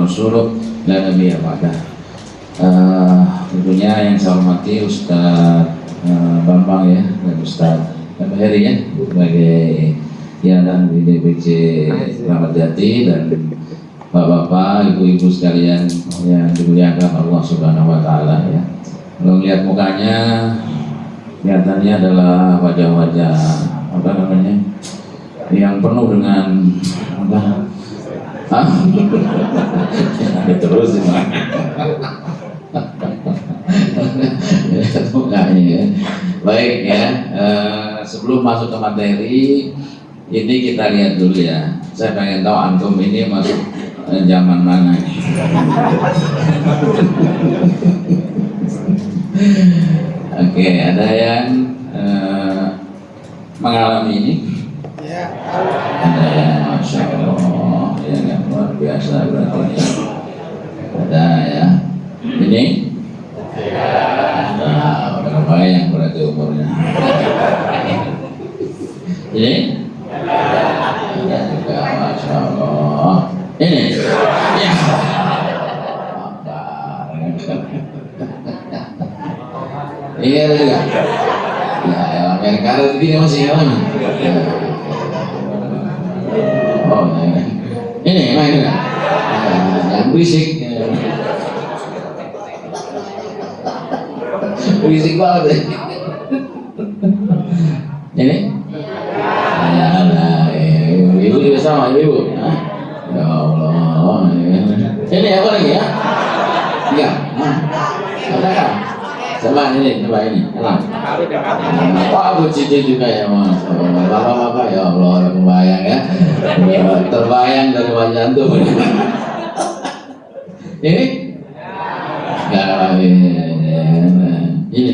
rasuluh la nabiyya ba'dah. Tentunya yang saya hormati Ustaz Bambang ya, dan Ustaz Heri ya, sebagai Yayasan di DPC Keramat Jati, dan bapak-bapak, ibu-ibu sekalian yang dimuliakan Allah Subhanahu wa Ta'ala ya. Kalau melihat mukanya, kelihatannya adalah wajah-wajah apa namanya, yang penuh dengan apa? Terus mukanya ya. Baik ya, sebelum masuk ke materi ini kita lihat dulu ya. Saya pengen tahu antum ini masuk zaman mana nih? Oke, ada yang mengalami ini? Ada yang Masya Allah, yang luar biasa berarti. Ada ya. Ini? Nah, berapa yang berarti umurnya? Ini? Ada juga, Masya Allah. Ini? Ya. Ini ada juga? Ya, yang karet begini masih ngalamin. Oh, ini main enggak? Yang berisik. Berisik banget ya. Ini? Ibu juga sama, ibu. Ya Allah. Ini apa lagi ya? Enggak. Ada kan? Coba ini. Aku cici juga ya mas. Bapak-bapak ya Allah, kebayang ya. Terbayang dari wajah antum. Ini? Enggak. Ini?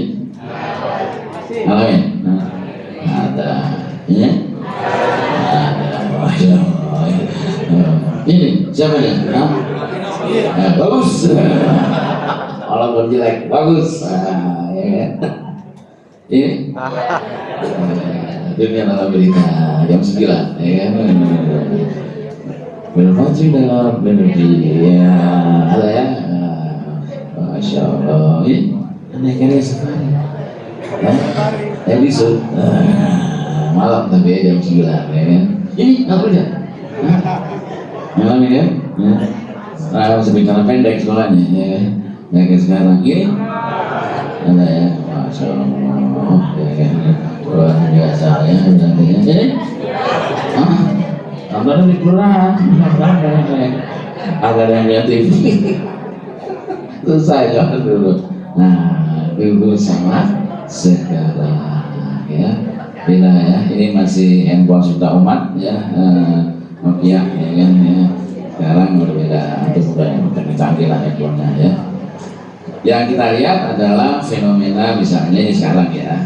Alamin. Ada. Ini? Ada. Ini siapa nih? Bagus. Walaupun jelek, bagus. Ya kan? Ini? Dunia alhamdulillah jam 9, ya kan? Berfungsi dalam energi. Ya, ada ya. Masya Allah. Ini aneh-aneh sekali. Episode malam tapi jam 9, ya kan? Ini apa aja? Malam ini kan? Masih bicara pendek sekolahnya, ya kan? Ya kayak sekarang ini ada ya, Masya Allah, ya kan? Luar biasa ya, nantinya ini nonton di kelurahan, ada yang lihat TV. Terus saya dulu, nah dulu sama sekarang ya, bila ya ini masih handphone sudah umat ya, Nokia ya kan ya. Sekarang berbeda, itu sudah yang canggih lah handphonenya ya. Yang kita lihat adalah fenomena misalnya ini sekarang ya,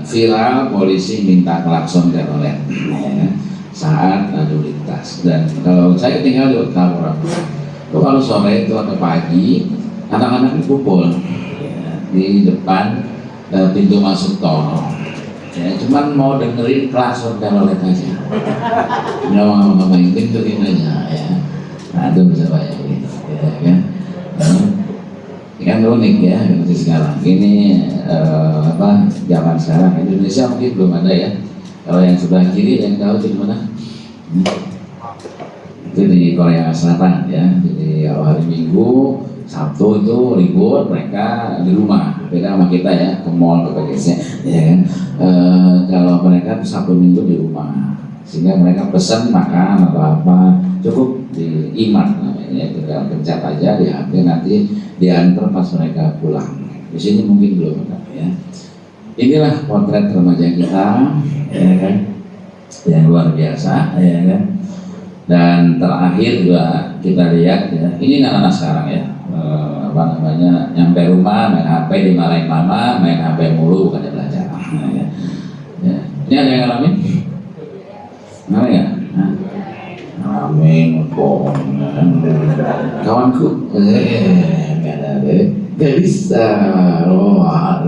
viral polisi minta klakson telolet ya, saat lalu lintas. Dan kalau saya tinggal di Utara, kalau sore itu atau pagi anak-anak kumpul ya, di depan pintu masuk tol ya, cuman mau dengerin klakson telolet aja, nggak mau ngapain, dengerin aja ya. Nah itu bisa bayangin ya kan. Kan unik ya sekarang ini zaman sekarang Indonesia mungkin belum ada ya. Kalau yang sebelah kiri yang tahu di mana? Itu di Korea Selatan ya. Jadi hari Minggu, Sabtu itu libur, mereka di rumah. Beda sama kita ya, ke mall, ke PGC ya kan. Kalau mereka Sabtu Minggu di rumah, sehingga mereka pesan makan atau apa cukup di iman namanya, tinggal pencet aja di HP, nanti diantar pas mereka pulang. Di sini mungkin belum ada ya. Inilah potret remaja kita ya kan, yang luar biasa ya kan. Dan terakhir juga kita lihat ya, ini anak-anak sekarang ya, apa namanya, nyampe rumah main HP, dimarahin mama, main HP mulu bukannya belajar ya. Ini ada yang ngalamin? Ngalamin ya? Amin, kawanku, gak bisa, wah,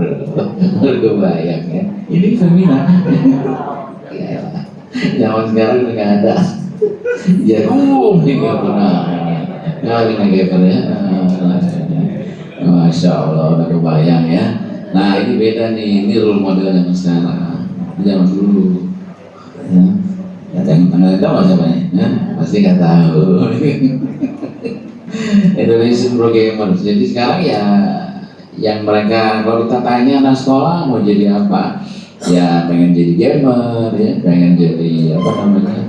kebayang ya. Ini femina, zaman sekarang nggak ada, jarum nggak pernah Vina Gaver ya. Masya Allah, udah kebayang ya. Nah ini beda nih, ini role model zaman sekarang, zaman dulu. Ya, yang tahu siapa nih? Ya, pasti nggak tahu. Indonesian Programmers. Jadi sekarang ya, yang mereka kalau kita tanya anak sekolah mau jadi apa, ya pengen jadi gamer, ya pengen jadi apa namanya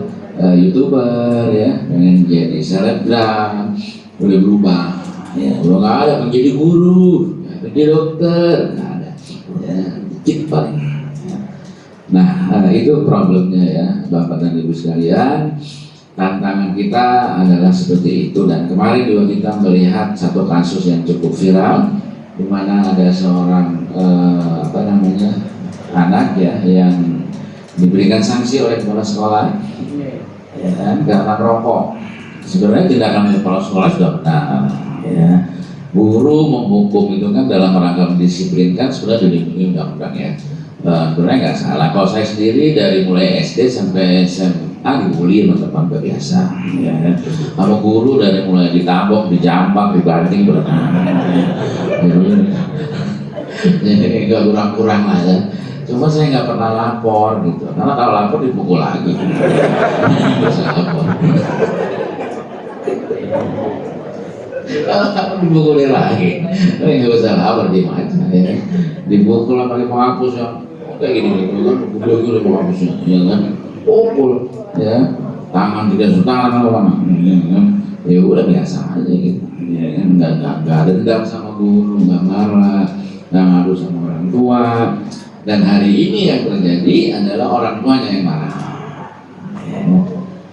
YouTuber, ya pengen jadi selebgram, udah berubah. Ya, udah nggak ada menjadi guru, menjadi dokter, nggak ada. Ya, dikit paling. Nah, itu problemnya ya, Bapak dan Ibu sekalian. Tantangan kita adalah seperti itu, dan kemarin juga kita melihat satu kasus yang cukup viral, di mana ada seorang anak ya yang diberikan sanksi oleh kepala sekolah, ya kan, karena merokok. Sebenarnya tindakan kepala sekolah sudah benar, ya. Guru menghukum itu kan dalam rangka mendisiplinkan, sudah dilindungi undang-undang ya. Sebenarnya nggak salah. Kalau saya sendiri dari mulai SD sampai SMA dibully teman-teman biasa, ya kan. Kalau guru dari mulai ditabok, dijambak, dibanting, jadi nggak kurang-kurang lah ya. Cuma saya nggak pernah lapor gitu, karena kalau lapor dipukul lagi. Bisa lapor. Kalau dipukulin lagi, nggak usah lapor, diem aja ya. Dipukul pakai penghapus yang kayak gini gitu kan, pukul penghapusnya, ya kan, pukul, ya, tangan tidak tangan apa ya kan, ya udah biasa aja gitu, ya kan, nggak ada dendam sama guru, nggak marah, nggak ngadu sama orang tua. Dan hari ini yang terjadi adalah orang tuanya yang marah, ya.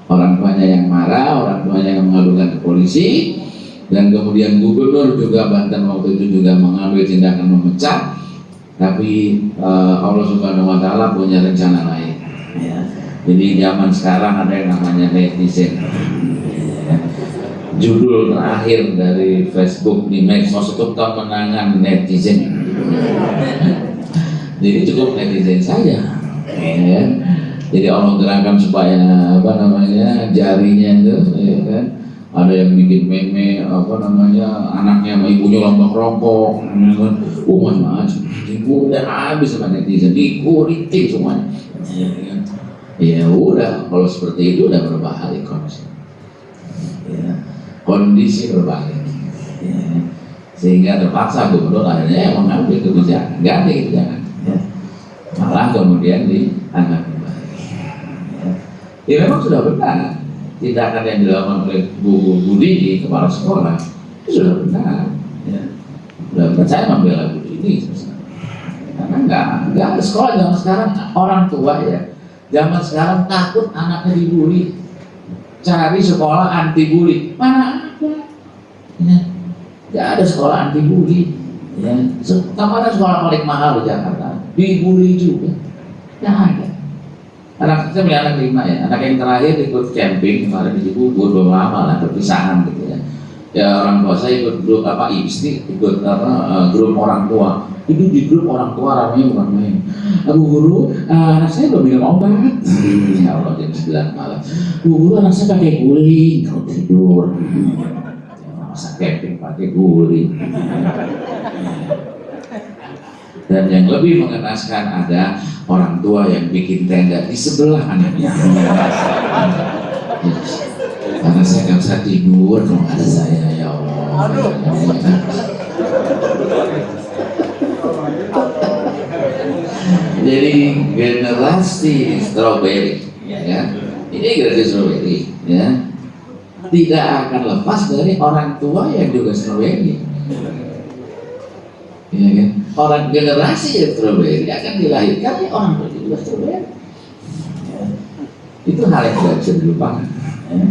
Orang tuanya yang marah, orang tuanya yang mengadukan ke polisi. Dan kemudian gubernur juga Banten waktu itu juga mengambil tindakan memecat, tapi Allah Subhanahu Wa Taala punya rencana lain. Ya. Jadi zaman sekarang ada yang namanya netizen. Ya. Judul terakhir dari Facebook di medsos itu kemenangan netizen. Jadi cukup netizen saja. Ya. Jadi Allah gerakkan supaya jarinya itu, ya kan. Ada yang bikin meme anaknya sama ibunya lomba rokok, macam-macam. Ibu udah habis sama netizen, dikuritin semuanya. Ya udah, kalau seperti itu udah berbalik kondisi. Ya, kondisi berbalik. Ya. Sehingga terpaksa gubernur akhirnya mengambil kebijakan, ganti kebijakan. Ya. Malah kemudian dianggap kembali. Ya memang sudah benar. Tindakan yang dilakukan oleh Bu Dini kepala sekolah itu sudah benar, ya. Sudah benar, saya membela Bu Dini karena nggak ada sekolah zaman sekarang, orang tua ya zaman sekarang takut anaknya dibully, cari sekolah anti bully, mana ada, ya. Nggak ada sekolah anti bully, ya. Kemana sekolah paling mahal di Jakarta dibully juga, nggak ada. Anak saya punya anak 5 ya, anak yang terakhir ikut camping kemarin di Cibubur, belum lama lah perpisahan gitu ya. Ya orang tua saya ikut grup IPST, ikut grup orang tua. Itu di grup orang tua ramai bukan main. Bu guru, anak saya belum minum obat. Ya Allah, jam 9 malam. Bu guru, anak saya pakai guling kalau tidur. Masa camping pakai guling. Dan yang lebih mengenaskan ada orang tua yang bikin tenda di sebelah anaknya. Karena saya nggak bisa tidur kalau ada saya, ya Allah. Jadi generasi strawberry, ya, ini generasi strawberry, ya, tidak akan lepas dari orang tua yang juga strawberry. Ya kan? Orang generasi yang strawberry akan dilahirkan ya orang tua juga strawberry. Ya. Itu hal yang tidak bisa dilupakan. Ya.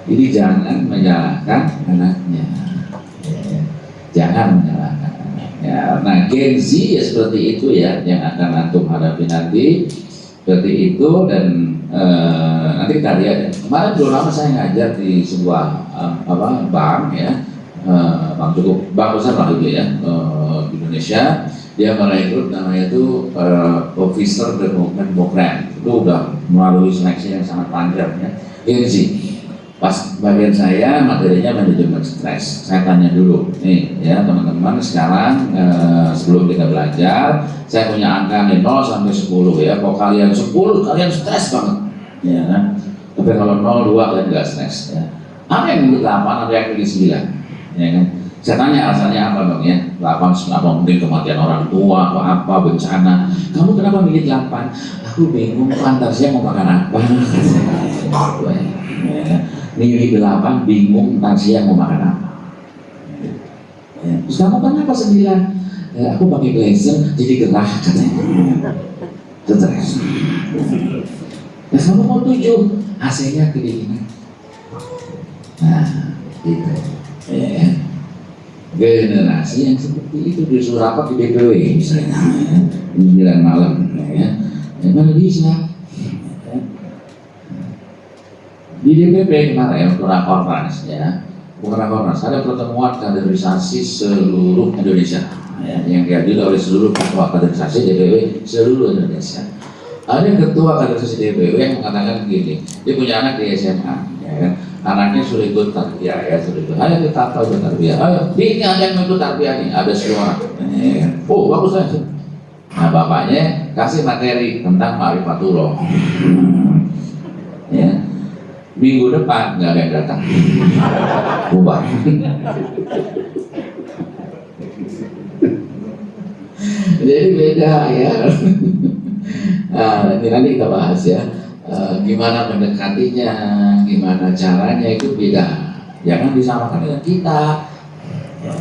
Jadi jangan menyalahkan anaknya. Ya. Jangan menyalahkan anaknya. Nah Gen Z ya seperti itu ya yang akan antum hadapi nanti seperti itu. Dan nanti kita lihat ya. Kemarin belum lama saya ngajar di sebuah bank ya. Bank besar lah itu ya di Indonesia. Dia merekrut namanya itu Officer Development Program. Itu udah melalui seleksi yang sangat panjang ya. Gen Z. Pas bagian saya materinya manajemen stres. Saya tanya dulu, nih ya teman-teman sekarang sebelum kita belajar, saya punya angka nih 0 sampai 10 ya. Kalau kalian 10 kalian stres banget, ya kan? Tapi kalau 0, 2 kalian nggak stres ya. Apa yang bikin 8, ada yang bikin 9, ya kan? Saya tanya alasannya apa dong ya? 8 apa mungkin kematian orang tua atau apa bencana. Kamu kenapa bikin 8? Aku bingung fantasinya mau makan apa. Ya. Milih 8 bingung fantasinya mau makan apa. Ya. Terus kamu kenapa 9? Aku pakai blazer jadi gerah katanya. Stres. Ya kamu mau 7? AC-nya kedinginan. Nah, gitu. Ya. Generasi yang seperti itu disuruh rapat di DPW misalnya, di 9 malam, ya. Mana bisa? Di DPP kemarin Rakornas ya, bukan Rakornas, ada pertemuan kaderisasi seluruh Indonesia ya, yang dihadiri oleh seluruh ketua kaderisasi DPW seluruh Indonesia. Ada ketua kaderisasi DPW yang mengatakan begini, dia punya anak di SMA, ya kan? Anaknya sudah ikut tarbiyah ya, sudah ikut. Ayo kita tahu tarbiyah. Ayo, ini ada yang ikut tarbiyah nih, ada semua. Ya. Oh bagus aja. Nah bapaknya kasih materi tentang Ma'rifatullah. Ya. Minggu depan nggak ada yang datang, bubar. Jadi beda ya. Nah, nanti kita bahas ya. Gimana mendekatinya, gimana caranya itu beda. Jangan disamakan dengan kita. Ya.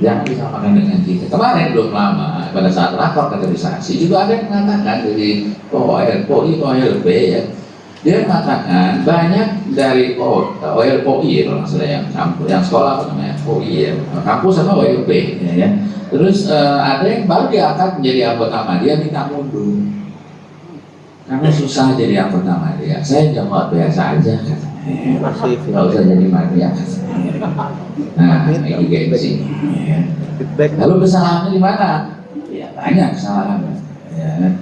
Jangan disamakan dengan kita. Kemarin belum lama pada saat rakor kaderisasi juga ada yang mengatakan dari OLP ya. Dia mengatakan banyak dari OLPI kalau maksudnya yang sekolah apa namanya OI ya, kampus sama OLP ya. Terus ada yang baru diangkat menjadi anggota media minta mundur karena susah jadi anggota media. Saya jawab biasa aja katanya, nggak usah jadi media. Nah ini gengsi. Lalu kesalahannya di mana? Ya banyak kesalahan. Ya.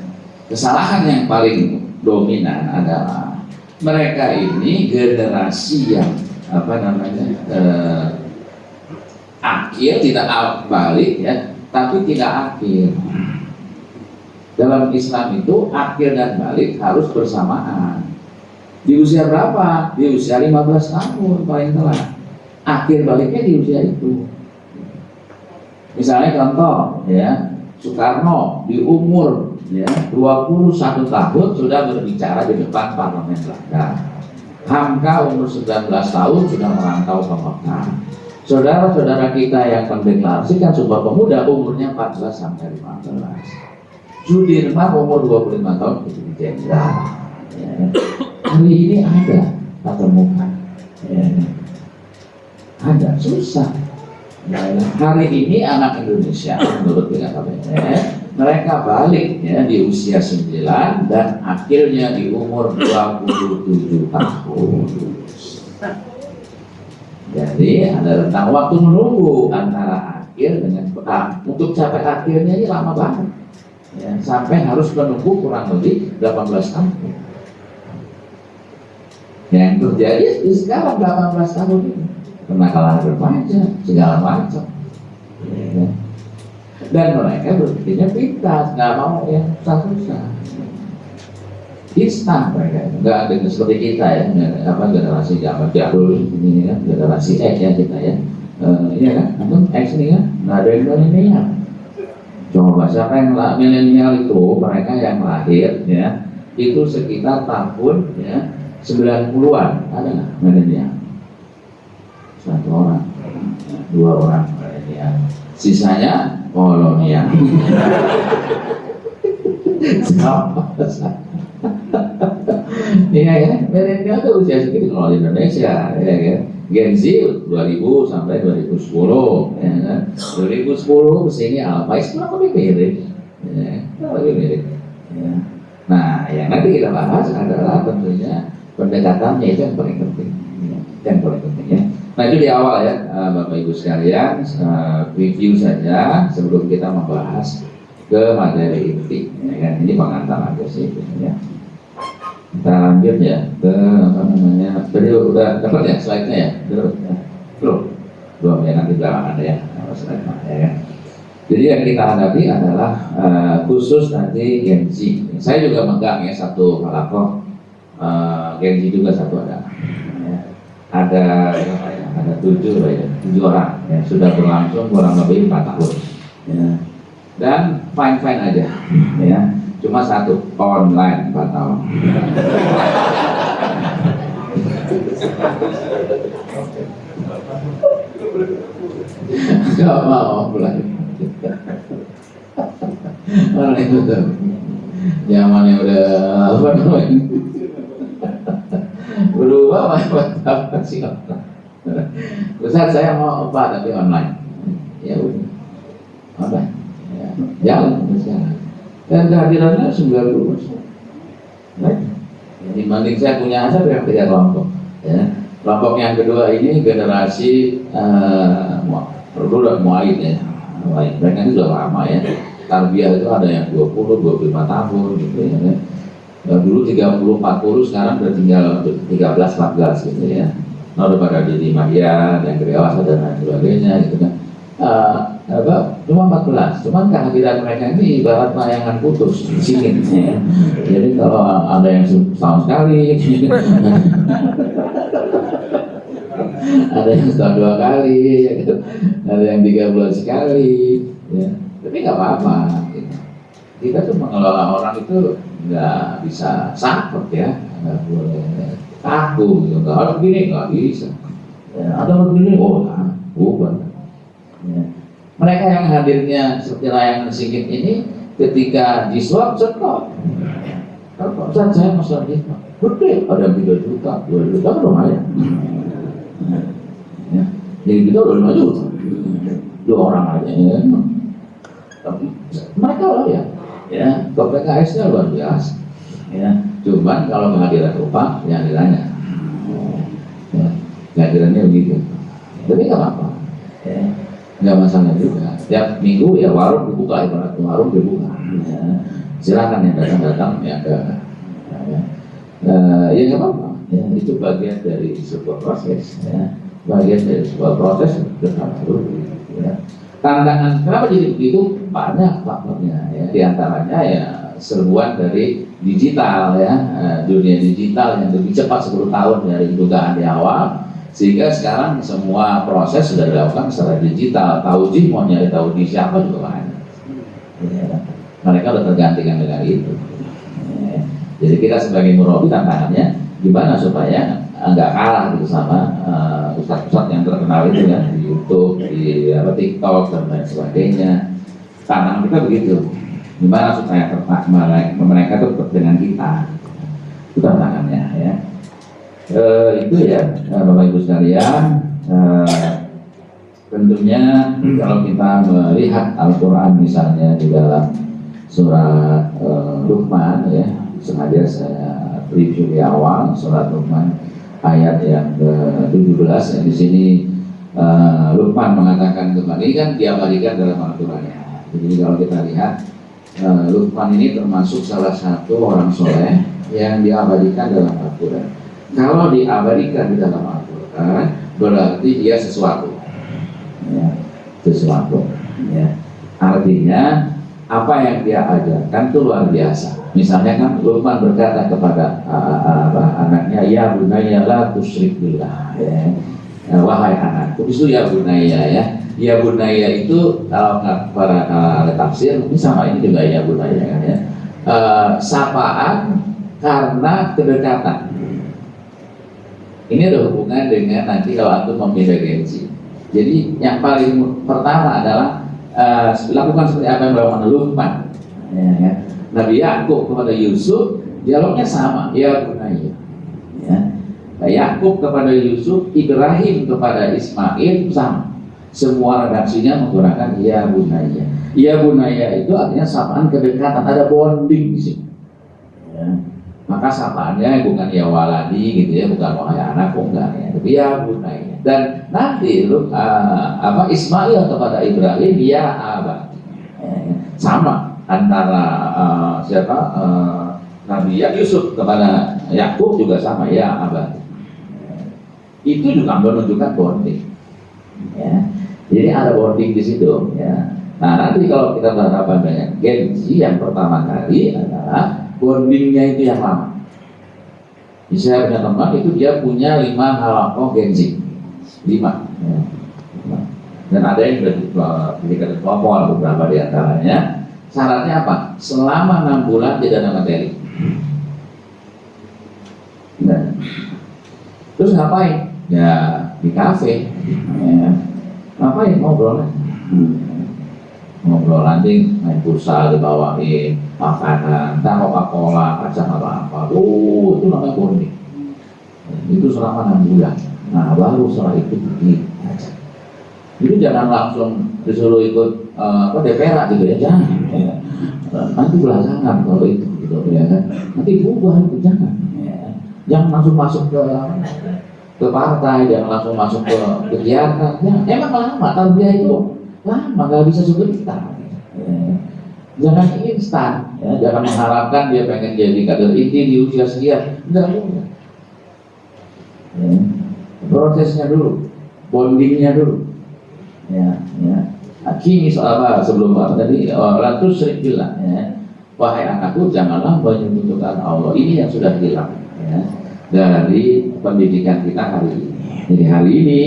Kesalahan yang paling dominan adalah mereka ini generasi yang akhir, tidak balik ya, tapi tidak akhir. Dalam Islam itu akhir dan balik harus bersamaan. Di usia berapa? Di usia 15 tahun paling telat. Akhir baliknya di usia itu. Misalnya contoh ya, Soekarno di umur ya 21 tahun sudah berbicara di depan parlemen Belanda. Hamka umur 19 tahun sudah merantau ke Mekah. Saudara-saudara kita yang mendeklarasikan Sumpah Pemuda umurnya 14 sampai 15. Sudirman umur 25 tahun jadi jenderal. Ya. Hari ini ada ketemukan. Ya. Ada susah. Ya. Hari ini anak Indonesia menurut BKKBN mereka balik ya di usia 9 dan akhirnya di umur 27 tahun. Jadi ada rentang waktu menunggu antara akhir dengan untuk capai akhirnya ini lama banget. Ya, sampai harus menunggu kurang lebih 18 tahun. Yang terjadi di sekarang 18 tahun ini kenakalan remaja segala macam. Ya. Dan mereka berpikirnya pintar, nggak mau yang susah-susah. Instan mereka, nggak ada seperti kita ya, generasi zaman jadul ini kan, generasi X ya kita ya, iya kan, atau X ini kan, nggak ada yang milenial. Coba siapa yang milenial itu, mereka yang lahir ya, itu sekitar tahun ya 90-an, ada nggak milenial? 1 orang, 2 orang milenial, sisanya kolonial. Iya ya, milenial itu usia segitu kalau di Indonesia, ya kan. Gen Z 2000 sampai 2010, ya kan. 2010 kesini Alpais lebih mirip, ya, lebih mirip. Ya. Nah, yang nanti kita bahas adalah tentunya pendekatannya itu yang paling penting, ya. Yang paling penting ya. Nah itu di awal ya, Bapak Ibu sekalian, review saja sebelum kita membahas ke materi inti. Ya kan? Ini pengantar aja sih, ya. Kita lanjut ya ke apa namanya, tadi udah dapat ya slide-nya ya, belum ya, nanti belakangan ada ya slide-nya ya. Jadi yang kita hadapi adalah khusus nanti Gen Z. Saya juga megang ya satu halakoh Gen Z juga satu ada. Ya. Ada 7 orang yang sudah berlangsung kurang lebih 4 tahun. Ya. Dan fine aja. Ya. Cuma satu online 4 tahun. Gak mau pulang. Mana itu tuh? Zamannya udah apa namanya? Berubah apa sih? Ustaz saya mau apa tapi online. Ya udah. Online. Ya, jalan sekarang. Dan kehadirannya 90%. Nah, dibanding saya punya asal yang 3 kelompok. Ya. Kelompok yang kedua ini generasi udah muaid ya. Mereka itu sudah lama ya. Tarbiyah itu ada yang 20-25 tahun gitu ya. Dulu 30-40, sekarang udah tinggal 13-14 gitu ya. Nah, udah pada jadi media yang dewasa dan lain sebagainya gitu kan. Cuma 14, cuman kehadiran mereka ini ibarat layangan putus di sini ya. Jadi kalau ada yang setahun sekali ada yang setahun 2 kali gitu. Ada yang 3 bulan sekali ya. Tapi nggak apa-apa gitu. Kita tuh mengelola orang itu nggak bisa sakit ya, nggak boleh kaku gitu. Nggak harus begini, nggak bisa ya. Ada begini, bukan ya. Mereka yang hadirnya seperti layangan sedikit ini ketika di swab stop. Kalau saya masalah itu gede, ada 3 juta, 2 juta kan lumayan ya. Jadi kita udah 5 juta 2 orang aja ya. Mereka loh ya kalau PKS nya luar biasa ya. Cuman kalau kehadiran upah yang ditanya ya, kehadirannya begitu, tapi nggak apa-apa ya. Nggak masalah juga. Tiap minggu ya warung dibuka, ibarat warung dibuka. Ya. Silakan yang datang ya ke. Ya nggak apa-apa. Ya, itu bagian dari sebuah proses. Ya. Bagian dari sebuah proses dulu. Ya. Tantangan kenapa jadi begitu? Banyak faktornya. Ya. Di antaranya ya serbuan dari digital ya, dunia digital yang lebih cepat 10 tahun dari dugaan di awal. Sehingga sekarang semua proses sudah dilakukan secara digital. Tauji mau nyari tauji siapa juga banyak. Ya, mereka sudah tergantikan dengan itu. Ya, jadi kita sebagai murabi tantangannya gimana supaya nggak kalah gitu sama ustadz-ustadz yang terkenal itu kan di YouTube, di TikTok dan lain sebagainya. Tantangan kita begitu. Gimana supaya mereka tetap dengan kita. Itu tantangannya ya. Itu ya Bapak Ibu sekalian, tentunya kalau kita melihat Al-Quran misalnya di dalam surat Luqman ya, sengaja saya review di awal surat Luqman ayat yang ke-17 ya, di sini Luqman mengatakan kembali kan diabadikan dalam Al-Quran ya. Jadi kalau kita lihat Luqman ini termasuk salah satu orang soleh yang diabadikan dalam Al-Quran. Kalau diabadikan di dalam Al-Quran berarti dia sesuatu ya, ya. Artinya apa yang dia ajarkan itu luar biasa. Misalnya kan Luqman berkata kepada anaknya, ya bunayya la tusyrik billah ya. Wahai anakku, itu ya bunayya ya. Ya bunayya itu kalau para ahli tafsir ini sama, ini juga ya bunayya kan ya. Sapaan karena kedekatan. Ini ada hubungan dengan nanti kalau antum memilih Gen Z. Jadi yang paling pertama adalah lakukan seperti apa yang dilakukan Luqman. Ya. Nabi Yakub kepada Yusuf dialognya sama, ya bunayya. Ya. Yakub kepada Yusuf, Ibrahim kepada Ismail sama. Semua redaksinya menggunakan ya bunayya. Ya bunayya itu artinya sapaan kedekatan, ada bonding di sini. Ya. Maka sapaannya bukan ya waladi gitu ya, bukan wahai anakku, enggak ya, tapi ya bunayya. Dan nanti Ismail kepada Ibrahim ya abah. Sama antara Nabi Yusuf kepada Yakub juga sama, ya abah. Itu juga menunjukkan bonding. Ya. Jadi ada bonding di situ. Ya. Nah nanti kalau kita berhadapan dengan Gen Z, yang pertama kali adalah bondingnya itu yang lama. Jadi saya punya teman itu dia punya 5 halaqah Gen Z, 5. Ya. Dan ada yang sudah diberikan kelompok beberapa di antaranya. Syaratnya apa? Selama 6 bulan tidak ada materi. Nah, terus ngapain? Ya di kafe. Ya. Ngapain? Ngobrol. Ngobrol, nanti main pulsa dibawain makanan, entah Coca-Cola, kacang apa-apa. Itu namanya bonding. Itu selama 6 bulan. Nah baru setelah itu begini. Jadi jangan langsung disuruh ikut DPR gitu ya, jangan. Ya. Nanti belakangan kalau itu gitu ya kan. Nanti berubah itu, jangan. Ya. Jangan langsung masuk ke partai, jangan langsung masuk ke kegiatan. Ya, emang lama, tarbiyah itu lama, nggak bisa sebentar. Ya. Jangan instan, ya. Jangan mengharapkan dia pengen jadi kader inti di usia sekian, nggak mudah. Ya. Prosesnya dulu, bondingnya dulu. Ya. Kini soal apa sebelum apa tadi ratus sering bilang, ya, wahai anakku janganlah menyebutkan Allah. Ini yang sudah hilang, ya, dari pendidikan kita hari ini. Jadi hari ini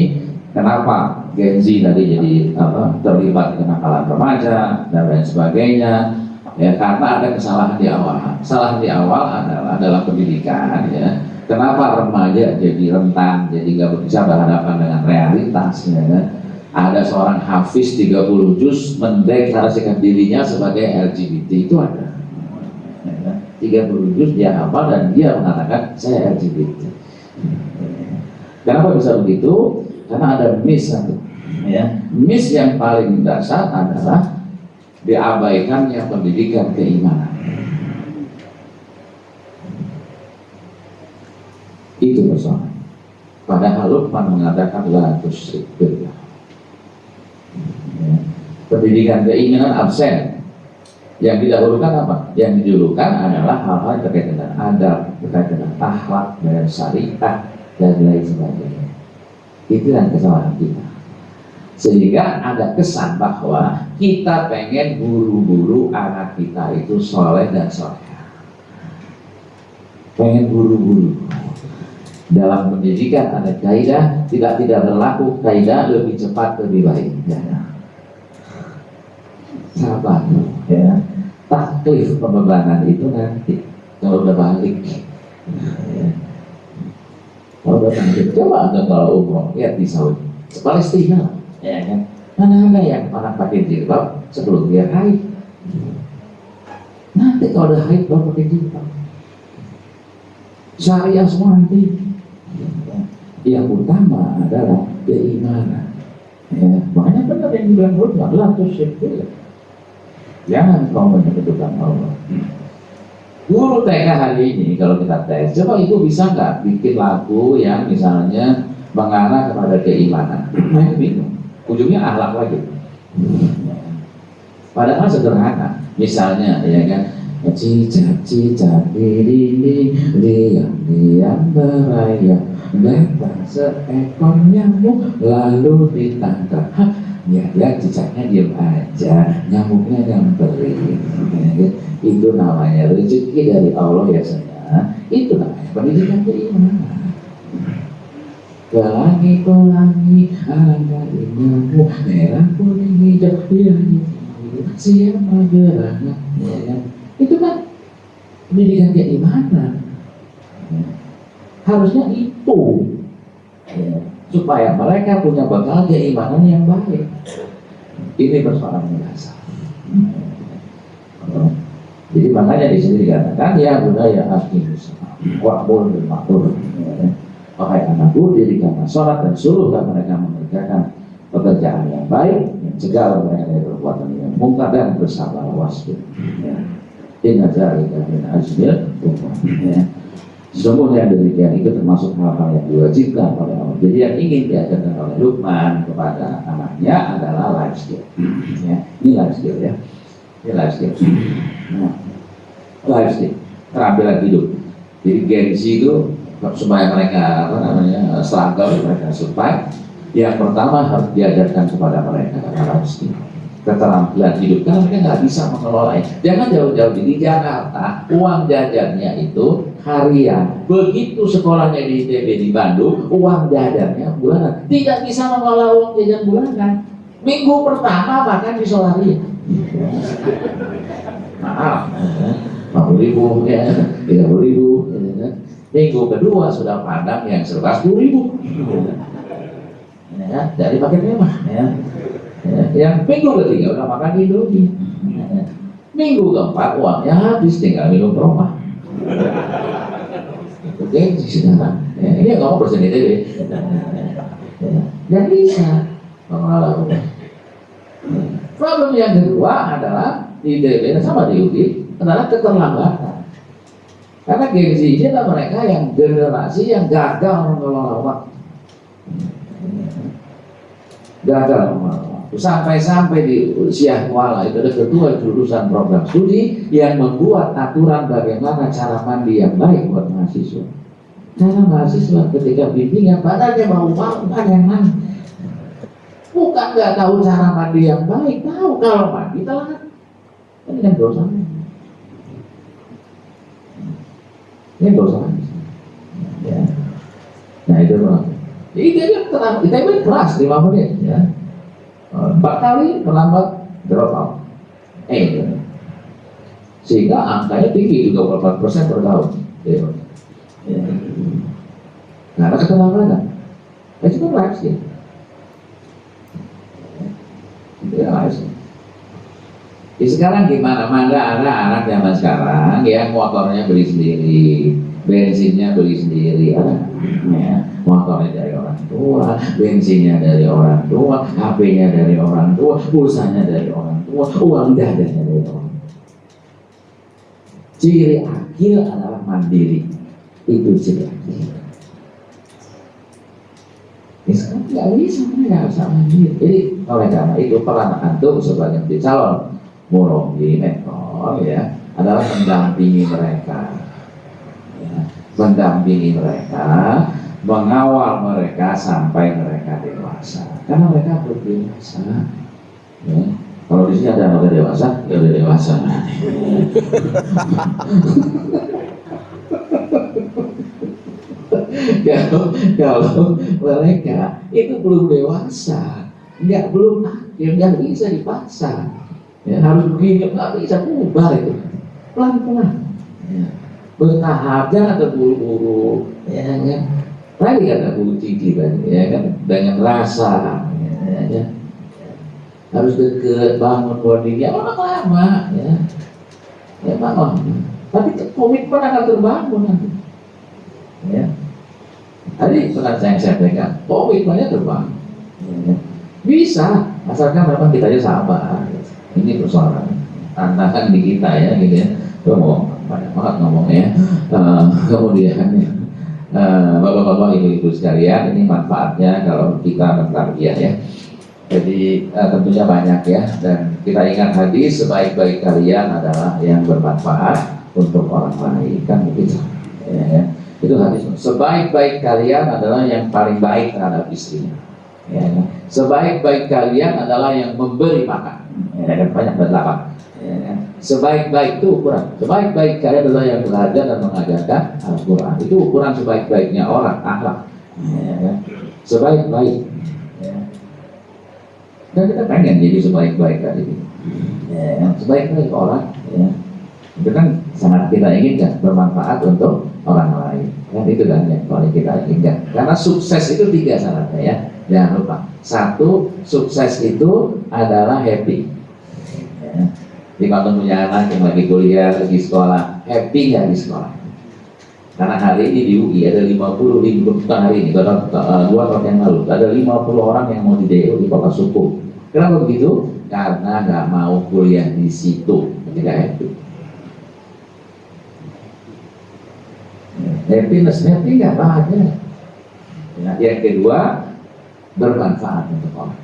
kenapa Gen Z tadi jadi terlibat kenakalan remaja dan lain sebagainya, ya karena ada kesalahan di awal. Kesalahan di awal adalah pendidikan, ya. Kenapa remaja jadi rentan, jadi nggak bisa berhadapan dengan realitas, ya kan? Ada seorang hafiz 30 juz mendeklarasikan dirinya sebagai LGBT, itu ada. 30 juz dia hafal dan dia mengatakan saya LGBT. Kenapa bisa begitu? Karena ada miss satu. Ya. Miss yang paling dasar adalah diabaikannya pendidikan keimanan. Itu persoalan. Padahal Luqman mengatakan la tusyrik billah. Ya. Pendidikan keimanan absen. Yang didahulukan apa? Yang didahulukan adalah hal-hal terkait dengan adab, terkait dengan akhlak dan syariat dan lain sebagainya. Itu yang kesalahan kita. Sehingga ada kesan bahwa kita pengen buru-buru anak kita itu soleh dan soleh. Pengen buru-buru. Dalam pendidikan ada kaidah, tidak berlaku kaidah lebih cepat lebih baik. Ya. Sabar, ya. Taklif pembebanan itu nanti kalau udah balik. Ya. Kalau udah balik, coba anda kalau umroh lihat di Saudi, Palestina, ya kan? Mana ada yang anak pakai jilbab sebelum dia haid. Nanti kalau udah haid baru pakai jilbab. Syariah semua nanti. Yang utama adalah keimanan. Ya, makanya benar yang dibilang Luqman, la tusyrik billah. Jangan kau menyekutukan Allah. Guru TK hari ini kalau kita tes, coba itu bisa nggak bikin lagu yang misalnya mengarah kepada keimanan? Ujungnya akhlak lagi. Padahal sederhana. Misalnya, ya kan, cicak-cicak diri diam berayap, datang seekor nyamuk lalu ditangkap. Ya cicaknya diam aja, nyamuknya nyamperin. Itu namanya rezeki dari Allah ya sayang. Itu namanya pendidikan keimanan. Pelangi, alangkah indahmu, merah kuning hijau, biru siapa gerangan. Ya. Itu kan pendidikan keimanan. Ya. Harusnya itu. Ya. Supaya mereka punya bekal keimanan yang baik. Ini persoalan mendasar. Jadi makanya di sini dikatakan ya budaya aqimus wa'mur bil ma'ruf. Wahai anakku, dirikanlah sholat dan suruhlah mereka mengerjakan pekerjaan yang baik, cegah mereka dari perbuatan yang mungkar dan bersabar wasbir. Inna dzalika min azmil umur. Sesungguhnya demikian itu termasuk hal-hal yang diwajibkan oleh Allah. Jadi yang ingin diajarkan oleh Luqman kepada anaknya adalah life skill. Ya, ini life skill ya. Ini life skill. Nah, life skill, keterampilan hidup. Jadi gengsi itu supaya mereka struggle, mereka survive. Yang pertama harus diajarkan kepada mereka harus keterampilan hidup, karena mereka nggak bisa mengelola. Jangan jauh-jauh di Jakarta, uang jajannya itu harian. Begitu sekolahnya di ITB di Bandung, uang jajannya bulanan. Tidak bisa mengelola uang jajan bulanan. Minggu pertama makan di solarium. Maaf, 50.000 ya, 30.000. Minggu kedua sudah padang yang serba 10.000. Ya, dari paket mewah. Ya. Yang minggu ketiga udah makan Indomie. Minggu keempat uangnya habis, tinggal minum rokok. Oke, sekarang ini ngomong persen ITB. Nggak bisa mengelola uang. Problem yang kedua adalah di ITB sama di UI adalah keterlambatan. Karena gengsi ini adalah mereka yang generasi yang gagal mengelola uang. Gagal mengelola. Sampai-sampai di usia wala itu ada kedua jurusan program studi yang membuat aturan bagaimana cara mandi yang baik buat mahasiswa. Karena mahasiswa ketika bimbingan badannya bau-bau, kan yang mandi. Bukan nggak tahu cara mandi yang baik, tahu kalau mandi telat. Ini kan dosa. Ini dosa. Ya. Nah itu loh. Itu keras 5 menit ya. 4 kali terlambat drop out. Sehingga angkanya tinggi 24% per tahun. Ya. Karena keterlambatan. Itu kan rahasia. Sekarang gimana? Ada anak zaman sekarang yang motornya beli sendiri, bensinnya beli sendiri, ya, motornya dari orang tua, bensinnya dari orang tua, HP-nya dari orang tua, pulsanya dari orang tua, uang dadanya dari orang tua. Ciri akil adalah mandiri. Itu ciri akil. Sekarang nggak bisa mandiri. Jadi oleh karena itu peran antum sebagai calon murabbi mentor ya adalah mendampingi mereka, ya, mendampingi mereka, mengawal mereka sampai mereka dewasa. Karena mereka belum dewasa. Ya. Kalau di sini ada anak dewasa, ya udah dewasa. Kalau mereka itu belum dewasa, belum akil, nggak bisa dipaksa. Ya, harus begini, nggak bisa bubar itu. Pelan-pelan. Ya. Bertahap, jangan terburu-buru. Ya kan? Tadi kata Bu Cici tadi, ya kan? Dengan rasa. Ya. Harus deket, bangun bodinya, lama-lama. Ya. Ya bangun. Tapi komitmen akan terbangun nanti. Ya. Tadi pernah saya sampaikan, komitmennya terbangun. Ya. Bisa, asalkan memang kita aja sabar. Ini persoalan tantangan di kita ya gitu ya. Ngomong banyak banget ngomongnya. Kemudian bapak-bapak ibu-ibu sekalian, ini manfaatnya kalau kita bertarbiyah ya. Jadi tentunya banyak ya, dan kita ingat hadis sebaik-baik kalian adalah yang bermanfaat untuk orang lain, kan begitu ya. Itu hadis, sebaik-baik kalian adalah yang paling baik terhadap istrinya ya. Sebaik-baik kalian adalah yang memberi makan ya, banyak berlapang ya. Sebaik-baik itu ukuran, sebaik-baik kalian adalah yang belajar dan mengajarkan Al-Quran. Itu ukuran sebaik-baiknya orang, akhlak ya. Sebaik-baik ya. Dan kita pengen jadi sebaik-baik tadi ya. Sebaik-baik orang ya. Itu kan sangat kita inginkan, bermanfaat untuk orang lain kan, itu kan yang paling kita inginkan. Karena sukses itu 3 syaratnya ya, jangan lupa. 1, sukses itu adalah happy ya. Di kalau punya anak yang lagi kuliah, lagi sekolah, happy nggak di sekolah? Karena hari ini di UI ada 50.000, bukan hari ini, 2 tahun yang lalu ada 50 orang yang mau di DO di Kota Suku. Kenapa begitu? Karena nggak mau kuliah di situ, tidak happy. Happiness, happy nggak bahagia. Nah, yang kedua, bermanfaat untuk orang.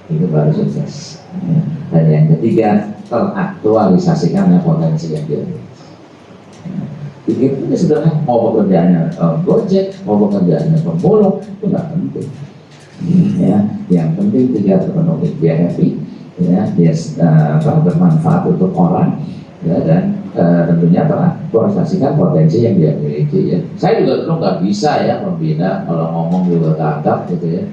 Itu baru sukses. Dan yang ketiga, teraktualisasikan potensi yang dia. Pikir sebenarnya mau pekerjaannya Gojek, mau pekerjaannya pemulung itu nggak penting. Ya, yang penting tiga terpenuhi, dia happy, ya, dia bermanfaat untuk orang, ya, dan tentunya terrealisasikan potensi yang dia miliki. Ya. Saya juga dulu nggak bisa ya membina, kalau ngomong juga gagap gitu ya.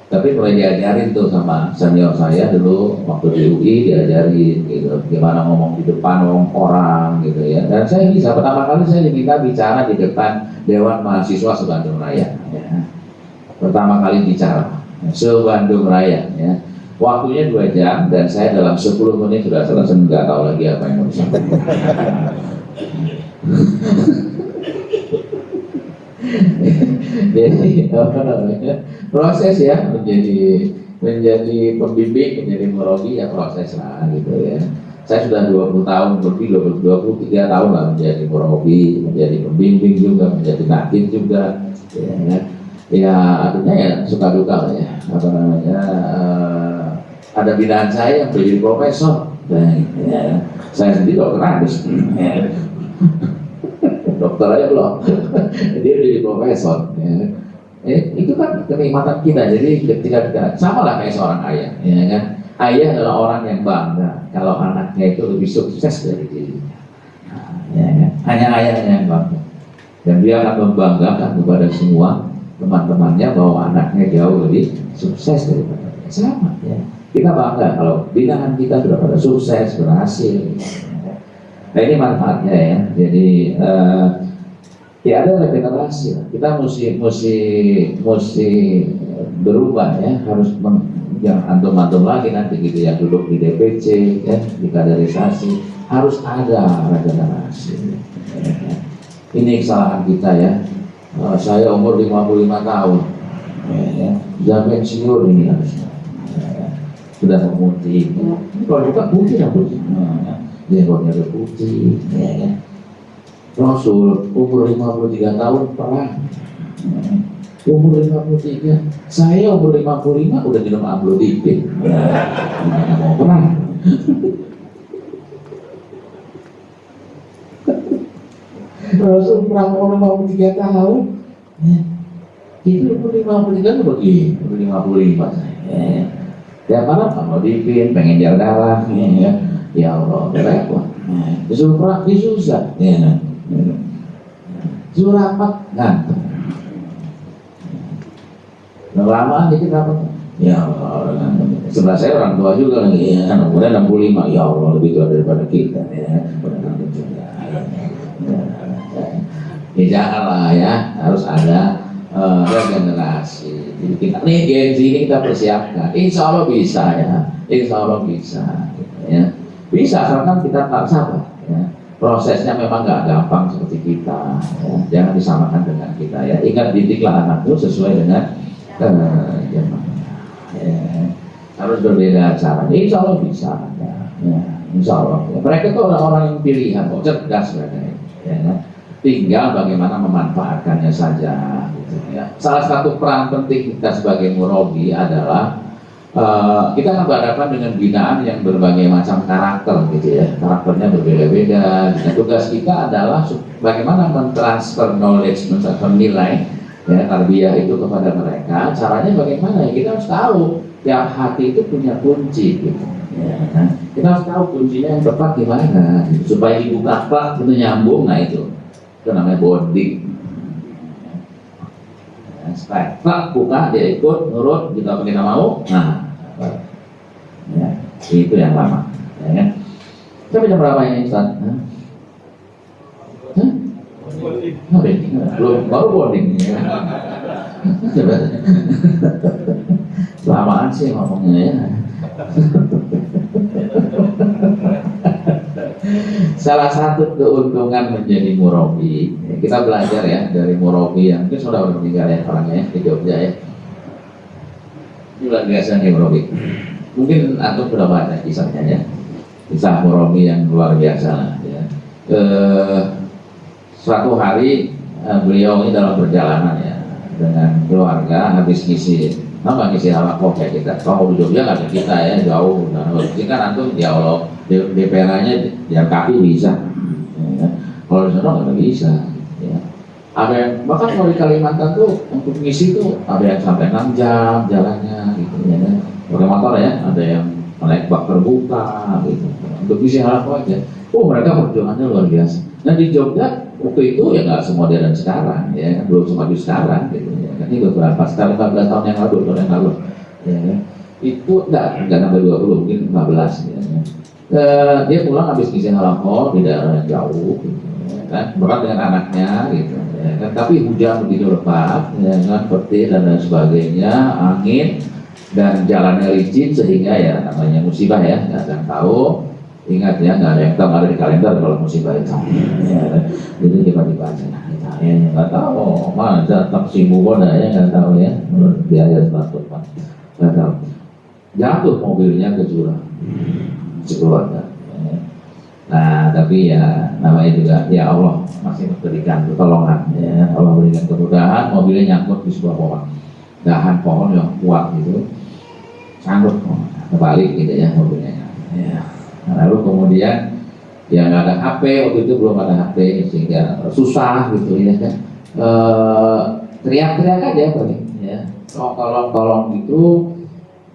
Tapi mulai diajarin tuh sama senior saya dulu waktu di UI, diajarin gitu gimana ngomong di depan orang gitu ya. Dan saya bisa, pertama kali saya diminta bicara di depan Dewan Mahasiswa se-Bandung Raya ya. Pertama kali bicara se-Bandung Raya ya. Waktunya 2 jam dan saya dalam 10 menit sudah selesai, nggak tahu lagi apa yang mau disampaikan. Jadi apa namanya, proses ya menjadi pembimbing, menjadi murabi ya proses lah gitu ya. Saya sudah 20 tahun lebih, 23 tahun lah menjadi murabi, menjadi pembimbing juga, menjadi nakib juga ya. Ya artinya ya suka duka lah ya, apa namanya, ada binaan saya yang menjadi profesor dan ya, saya sendiri dokter Agus ya. Dokter aja belum, dia jadi profesor. Ya. Itu kan kenikmatan kita. Jadi ketika kita sama lah kayak seorang ayah, ya kan? Ayah adalah orang yang bangga kalau anaknya itu lebih sukses dari dirinya. Nah, ya kan? Hanya ayahnya yang bangga, dan dia akan membanggakan kepada semua teman-temannya bahwa anaknya jauh lebih sukses daripada dia. Sama, ya. Kita bangga kalau binaan kita sudah pada sukses, berhasil. Nah ini manfaatnya ya. Jadi ya ada regenerasi. Kita mesti berubah ya. Harus jangan antum-antum lagi nanti gitu yang duduk di DPC ya, di kaderisasi, harus ada regenerasi. Ini kesalahan kita ya. Saya umur 55 tahun, ya, sudah pensiun ini harusnya. Sudah memutih. Kalau juga putih lah putih. Jenggotnya udah putih, ya kan? Rasul umur 53 tahun perang, umur 53, saya umur 55 udah minum amlodipin, mau perang. Rasul perang umur 53 tahun, itu umur 53 udah begini, umur 55 saya. Ya malam amlodipin, pengen jalan darah, ya. Ya Allah, repot. Disuruh praktis susah, ya. Disuruh rapat ngantuk. Lama dikit rapat. Ya Allah, sebelah saya orang tua juga lagi. Ya, umurnya 65. Ya Allah, lebih tua daripada kita. Ya, ya janganlah ya, harus ada regenerasi. Jadi kita nih Gen Z ini kita persiapkan. Insya Allah bisa ya. Insya Allah bisa. Ya. Bisa asalkan kita tak sabar ya. Prosesnya memang nggak gampang seperti kita ya. Jangan disamakan dengan kita ya. Ingat, didiklah anakmu sesuai dengan zamannya ya. Harus berbeda caranya. Insya Allah bisa ya. Insya Allah ya. Mereka itu orang-orang yang pilihan kok, cerdas mereka ya. Tinggal bagaimana memanfaatkannya saja gitu, ya. Salah satu peran penting kita sebagai murabi adalah kita akan berhadapan dengan binaan yang berbagai macam karakter gitu ya, karakternya berbeda-beda. Dan tugas kita adalah bagaimana mentransfer knowledge, mentransfer nilai ya, tarbiyah itu kepada mereka. Caranya bagaimana ya, kita harus tahu tiap hati itu punya kunci gitu ya, kan? Kita harus tahu kuncinya yang tepat di mana gitu, supaya dibuka plak itu nyambung. Nah itu namanya bonding. Supaya plak buka, dia ikut nurut gitu apa kita mau. Nah ya, itu yang lama ya kan? Sampai jam berapa ini Ustaz? Belum, baru boarding ya. Lamaan sih ngomongnya ya. Salah satu keuntungan menjadi murabi, kita belajar ya dari murabi yang mungkin sudah meninggal ya orangnya di Jogja ya. Ini luar biasa nih murabi. Mungkin antum sudah banyak kisahnya ya, kisah murabi yang luar biasa lah ya. Suatu hari beliau ini dalam perjalanan ya dengan keluarga habis ngisi halakoh kayak kita. Kalau di Jogja nggak ada kita ya, jauh. Nah, kita kan antum ya Allah DPR-nya jalan kaki bisa. Ya. Kalau di sana nggak bisa. Ya. Ada yang bahkan kalau di Kalimantan tuh untuk ngisi tuh ada yang sampai 6 jam jalannya gitu ya kan. Pakai motor ya, ada yang naik bak terbuka gitu. Untuk ngisi halaman aja. Oh mereka perjuangannya luar biasa. Nah di Jogja waktu itu ya nggak semodern sekarang ya kan, belum semaju sekarang gitu ya kan. Ini beberapa sekarang 15 tahun yang lalu, ya kan. Itu enggak sampai 20, mungkin 15 ya kan. Dia pulang habis ngisi halaman di daerah yang jauh gitu, ya kan, berat dengan anaknya gitu ya kan. Tapi hujan begitu lebat ya kan, petir dan lain sebagainya, angin dan jalannya licin sehingga ya namanya musibah ya, nggak ada yang tahu. Ingat ya, nggak ada yang tahu, nggak ada di kalender kalau musibah itu ya, jadi tiba-tiba aja ya nggak tahu mana taksi muda ya nggak tahu ya, biaya 100 Pak, nggak tahu, jatuh mobilnya ke jurang sekeluarga ya. Nah tapi ya namanya juga ya Allah masih memberikan pertolongan ya, Allah berikan kemudahan, mobilnya nyangkut di sebuah pohon, dahan pohon yang kuat gitu, sangkut kebalik gitu ya mobilnya ya. Nah, lalu kemudian ya nggak ada HP, waktu itu belum ada HP sehingga susah gitu ya kan. Teriak-teriak aja paling ya, tolong gitu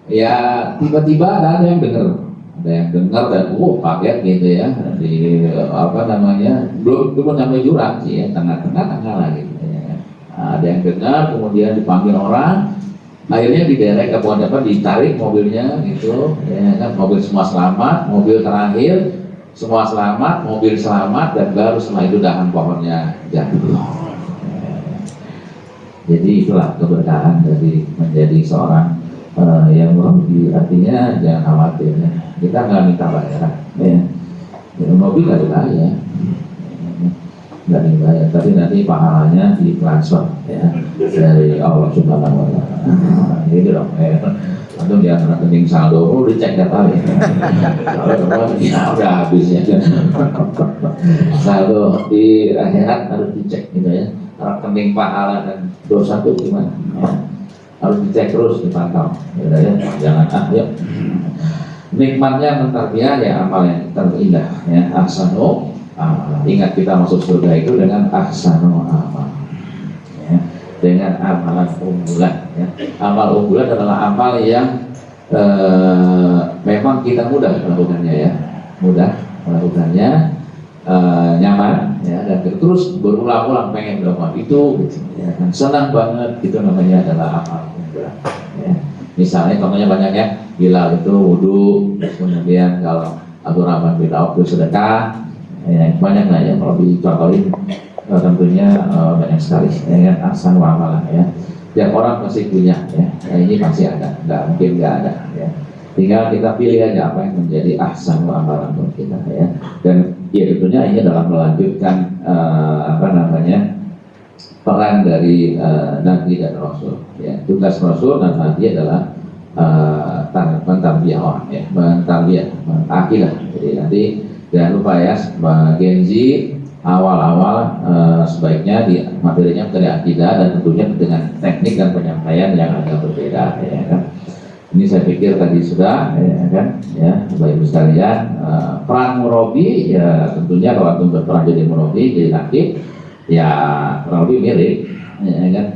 ya, tiba-tiba ada yang dengar dan kaget gitu ya, di apa namanya, belum sampai jurang sih ya, tengah-tengah lah gitu ya kan. Nah, ada yang dengar kemudian dipanggil orang, akhirnya diderek ke pohon depan, ditarik mobilnya gitu ya kan. Mobil semua selamat, mobil terakhir semua selamat, mobil selamat, dan baru setelah itu dahan pohonnya jatuh. Jadi itulah keberkahan dari menjadi seorang yang merugi. Artinya jangan khawatir ya, kita nggak minta bayaran ya, mobil nggak dibayar, nggak dibayar, tapi nanti pahalanya ditransfer ya dari Allah Subhanahu Wa Taala. Gitu dong ya. Atau di antara rekening saldo, dicek tiap hari. Kalau ya udah habis ya. Saldo di akhirat harus dicek gitu ya. Rekening pahala dan dosa itu gimana? Ya. Harus dicek terus, dipantau. Ya, jangan yuk. Nikmatnya mentarbiyah ya, amal yang terindah ya, ahsanu. Ingat kita masuk surga itu dengan ahsanu amal ya, dengan amalan unggulan ya. Amal unggulan adalah amal yang memang kita mudah melakukannya ya, nyaman ya, dan terus berulang-ulang pengen melakukan itu gitu, ya kan, senang banget, itu namanya adalah amal unggulan ya. Misalnya contohnya banyak ya, Bilal itu wudhu, kemudian kalau Abdurrahman bin Auf itu sedekah ya, banyak lah ya kalau dicontohin tentunya banyak sekali ya kan. Ahsan wa amalan ya, tiap orang pasti punya ya, ini pasti ada, nggak mungkin nggak ada ya. Tinggal kita pilih aja apa yang menjadi ahsan wa amalan buat kita ya. Dan ya tentunya ini dalam melanjutkan apa namanya, peran dari Nabi dan Rasul ya. Tugas Rasul dan Nabi adalah mentarbiyah orang ya, mentarbiyah akidah. Jadi nanti jangan lupa ya, Gen Z awal-awal sebaiknya di materinya dari akidah, dan tentunya dengan teknik dan penyampaian yang agak berbeda ya kan. Ini saya pikir tadi sudah ya kan ya, Bapak Ibu sekalian. Peran murabi ya, tentunya kalau antum berperan jadi murabi, jadi nakib ya kurang lebih mirip ya kan.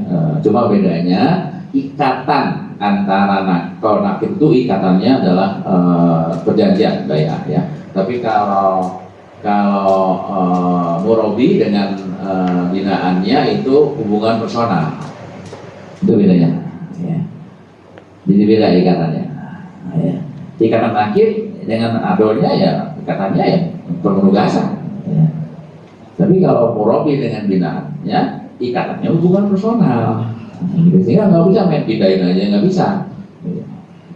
Cuma bedanya ikatan antara kalau nakib itu ikatannya adalah perjanjian bayar ya. Tapi kalau murabi dengan binaannya itu hubungan personal, itu bedanya ya. Jadi beda ikatannya ya. Ikatan nakib dengan adolnya ya ikatannya ya penugasan ya. Tapi kalau murabi dengan binaannya ikatannya hubungan personal. Sehingga nggak bisa main pindahin aja, nggak bisa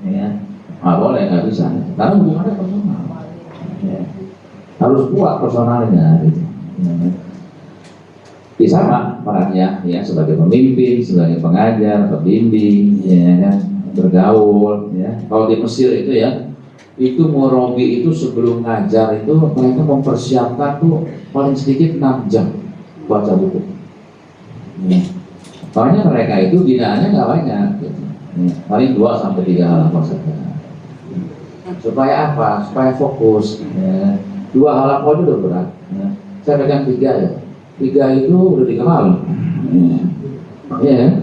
ya. Nggak boleh, nggak bisa, karena hubungannya personal ya. Harus kuat personalnya gitu ya. Sama perannya ya, sebagai pemimpin, sebagai pengajar, pembimbing ya kan, bergaul ya. Kalau di Mesir itu ya, itu murabi itu sebelum ngajar itu mereka mempersiapkan tuh paling sedikit 6 jam baca buku ya. Soalnya mereka itu binaannya nggak banyak gitu. Paling 2-3 halaman saja. Supaya apa? Supaya fokus ya. 2 halaman itu udah berat ya. saya pegang 3 ya. 3 itu udah dikenal. Ya,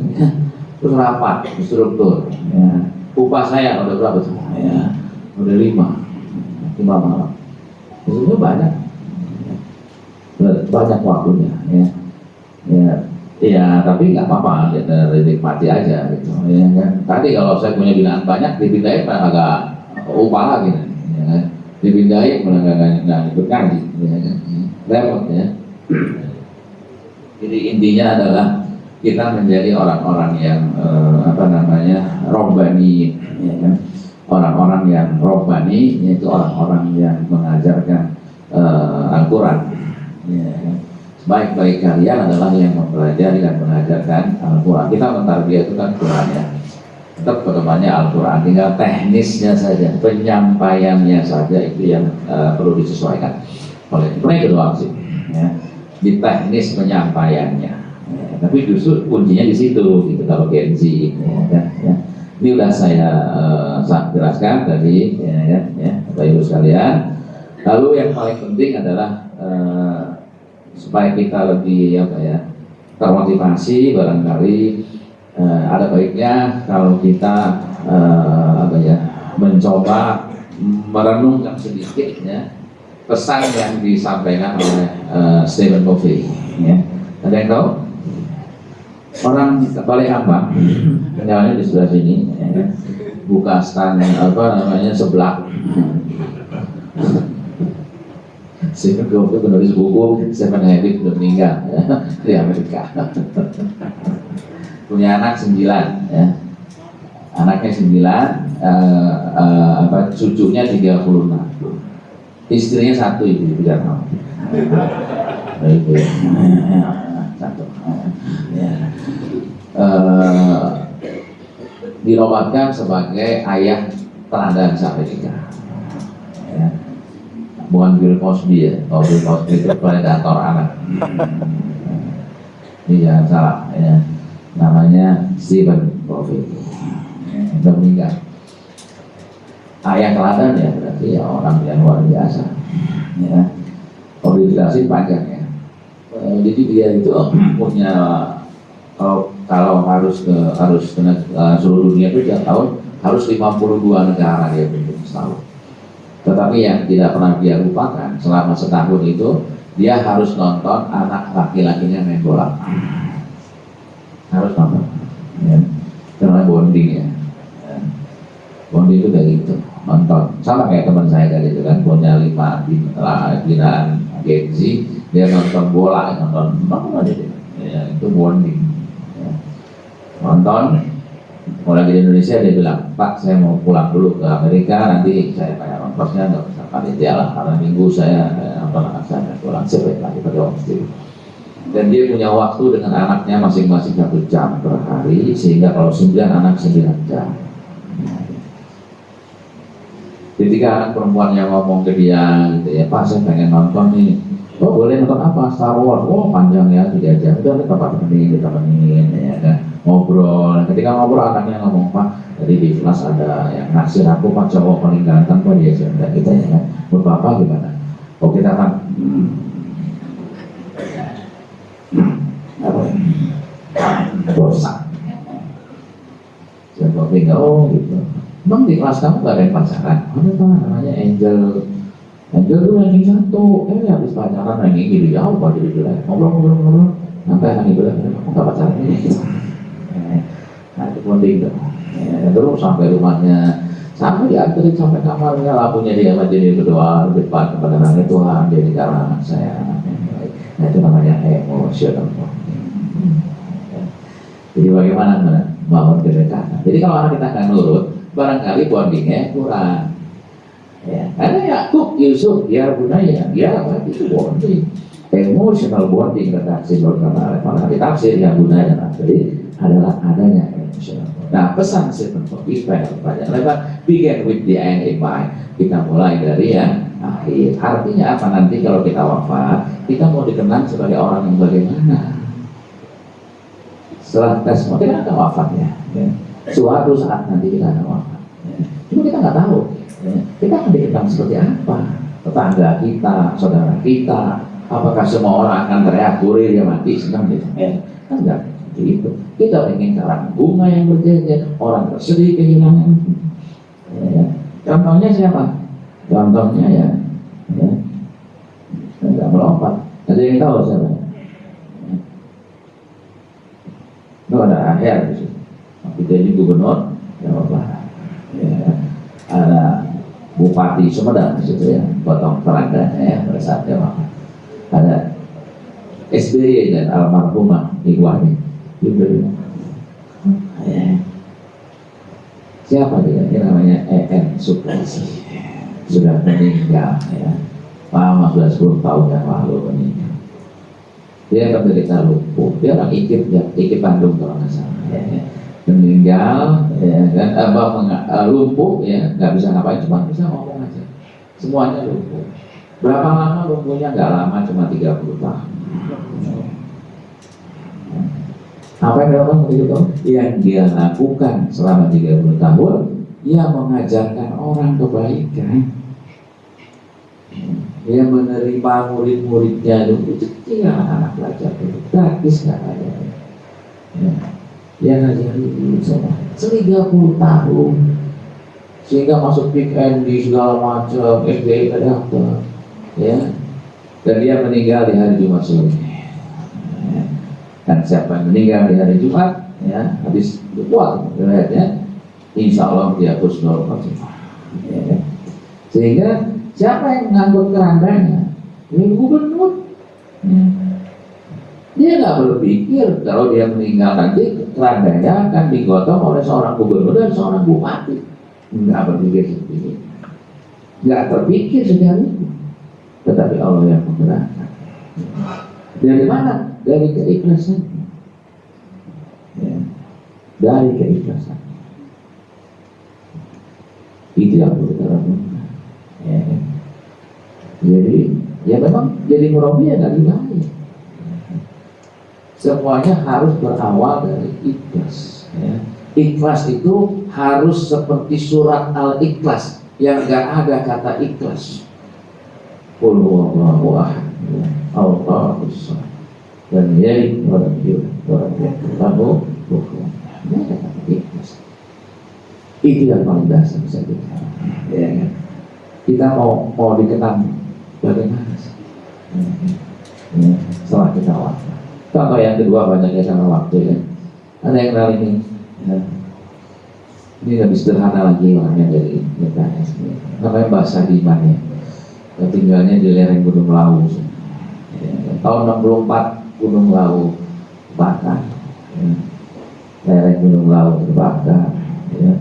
terus rapat, struktur. Ya. Upah saya udah berapa tuh? Ya, udah 5 malam. Sebenarnya banyak waktunya. Ya, tapi nggak apa-apa, dinikmati aja gitu. Ya, kan? Tadi kalau saya punya binaan banyak, dipindahin agak upah lagi, ya, kan? Dipindahin nggak ikut ngaji, ya, kan? Repot ya. Jadi intinya adalah kita menjadi orang-orang yang robbani, ya kan? Orang-orang yang robbani, yaitu orang-orang yang mengajarkan Al-Quran. Ya, kan? Baik-baik kalian adalah yang mempelajari dan mengajarkan Al-Quran. Kita mentarbiyah itu kan Quran ya. Tetap pedomannya Al-Quran, tinggal teknisnya saja, penyampaiannya saja itu yang perlu disesuaikan. Oleh itu doang sih. Ya. Di teknis penyampaiannya. Ya, tapi justru kuncinya di situ, gitu kalau Gen Z. Ya. Ini sudah saya jelaskan tadi, ya, Bapak Ibu sekalian. Lalu yang paling penting adalah supaya kita lebih termotivasi, barangkali ada baiknya kalau kita mencoba merenungkan sedikit ya pesan yang disampaikan oleh Stephen Covey. Ya. Ada yang tahu? Orang Balai Hamba, jalannya di sebelah sini, ya. Buka stand sebelah. Stephen Covey penulis buku Seven Habits udah meninggal ya, di Amerika. Punya anak 9 ya. Anaknya 9, cucunya 36. Istrinya 1 ibu tidak tahu. Ibu satu. Ya. Dirobatkan sebagai ayah teladan Amerika. Ya. Bukan Bill Cosby ya, kalau Bill Cosby itu predator anak. Ini jangan salah ya. Namanya Stephen Covey. Sudah meninggal. Ayah teladan ya berarti ya orang yang luar biasa. Ya. Kalau dijelasin panjang ya. Jadi dia itu punya kalau harus ke seluruh dunia itu tiap tahun harus 52 negara dia kunjungi setahun. Tetapi yang tidak pernah dia lupakan selama setahun itu dia harus nonton anak laki-lakinya main bola. Harus nonton. Ya. Namanya bonding ya. Bonding itu kayak gitu, nonton. Sama kayak teman saya tadi itu kan punya 5 binaan Gen Z, dia nonton bola, nonton aja deh. Ya, itu bonding. Ya. Nonton. Mulai di Indonesia dia bilang, Pak saya mau pulang dulu ke Amerika, nanti saya bayar ongkosnya nggak usah panitia lah, karena minggu saya nonton anak saya pulang sebaik lagi pada waktu itu. Dan dia punya waktu dengan anaknya masing-masing 1 jam per hari, sehingga kalau 9 anak 9 jam. Ketika anak perempuan yang ngomong ke dia, gitu ya, Pak saya pengen nonton nih. Oh boleh nonton apa? Star Wars. Oh panjang ya 3 jam. Udah ditemenin, ya kan. Ngobrol. Ketika ngobrol anaknya ngomong, Pak tadi di kelas ada yang naksir aku, Pak cowok paling ganteng Pak dia sudah kita ya kan. Buat Bapak gimana? Oh kita kan apa ya? Dosa. Saya tinggal gitu. Emang di kelas kamu gak ada yang pacaran? Ada Pak, namanya Angel. Angel tuh ranking 1. Habis pacaran ranking gitu jauh Pak, jadi jelek. Ngobrol. Sampai anak ibu bilang, kamu gak pacaran ini? Nah itu penting tuh. Terus sampai rumahnya, sampai dianterin sampai kamarnya, lampunya dia jadi berdoa depan kepada langit, Tuhan jadi karena anak saya anaknya baik. Nah itu namanya emosional. Jadi bagaimana membangun kedekatan? Jadi kalau anak kita akan nurut, barangkali bondingnya kurang. Ya, karena Yakub, Yusuf, dia bunanya, dia itu bonding, emotional bonding redaksi berkata oleh tafsir yang bunanya jadi adalah adanya emotional. Nah pesan Stephen Covey banyak lebar, begin with the end in mind. Kita mulai dari yang akhir. Artinya apa? Nanti kalau kita wafat, kita mau dikenang sebagai orang yang bagaimana? Setelah tes semua kita akan wafatnya. Ya. Suatu saat nanti kita akan wafat. Ya. Cuma kita nggak tahu. Ya. Kita akan dikenang seperti apa? Tetangga kita, saudara kita, Apakah semua orang akan teriak kurir dia mati senang dia? Kan enggak itu. Kita ingin karang bunga yang berjejer, orang bersedih kehilangan. Ya. Contohnya siapa? Contohnya ya enggak melompat. Ada yang tahu siapa? Itu ada akhir di situ. Kita ini gubernur Jawa Barat. Ya. Ada Bupati Sumedang di situ ya, potong terangnya ya pada saat dia wafat. Ada SBY dan almarhumah Ikhwani diberi. Ya. Siapa dia? Ini namanya EN Supresi. Sudah meninggal ya. Lama sudah 10 tahun yang lalu meninggal. Dia menderita lumpuh. Dia orang Ikip Bandung kalau nggak salah. Ya. Meninggal ya kan, lumpuh ya, nggak bisa ngapain, cuma bisa ngomong aja. Semuanya lumpuh. Berapa lama lumpuhnya? Nggak lama, cuma 30 tahun. Apa yang dilakukan begitu? Yang dia lakukan selama 30 tahun, dia mengajarkan orang kebaikan. Dia menerima murid-muridnya itu kecil, anak belajar itu gratis, nggak ada. Ya. Dia ngajari semua 30 tahun sehingga masuk PKN di segala macam SBY ada apa ya, dan dia meninggal di hari Jumat sore ya. Dan siapa yang meninggal di hari Jumat ya habis kuat ya, insya Allah dia husnul khotimah ya. Sehingga siapa yang mengangkut kerandanya? Ini gubernur ya. Dia nggak berpikir kalau dia meninggal nanti kerandanya akan digotong oleh seorang gubernur dan seorang bupati. Nggak berpikir seperti itu, nggak terpikir sejauh itu. Tetapi Allah yang menggerakkan. Dari mana? Dari keikhlasan. Ya. Dari keikhlasan. Itu yang perlu kita lakukan. Ya. Jadi, ya memang jadi murabi ya dari lain. Semuanya harus berawal dari ikhlas ya. Ikhlas itu harus seperti surat Al-Ikhlas yang gak ada kata ikhlas. Qul huwallahu ahad Allahu samad lam yalid wa lam yulad wa lam yakul lahu kufuwan ahad. Gak ada kata ikhlas. Itu yang paling dasar bisa kita ya kan? Kita mau dikenang bagaimana sih ya, setelah kita wafat. Contoh yang kedua banyaknya karena waktu ya. Ada yang kenal ini ya. Ini lebih sederhana lagi orangnya dari PKS namanya Mbak Sadiman ya. Tinggalnya di lereng Gunung Lawu ya. Tahun 64 Gunung Lawu bakar ya. Lereng Gunung Lawu terbakar ya.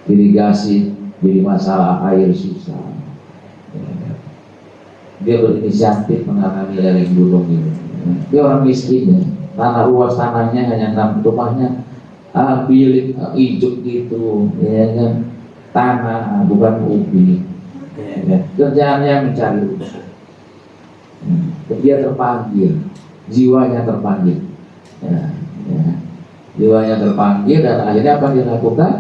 Irigasi jadi masalah air susah ya. Dia berinisiatif menanami lereng gunung ini. Dia orang miskin ya. Tanah luas tanahnya hanya 6 rumahnya bilik ijuk gitu ya kan, tanah bukan ubi ya kan. Kerjaannya mencari rumah. Dia terpanggil, jiwanya terpanggil ya. Jiwanya terpanggil dan akhirnya apa dia lakukan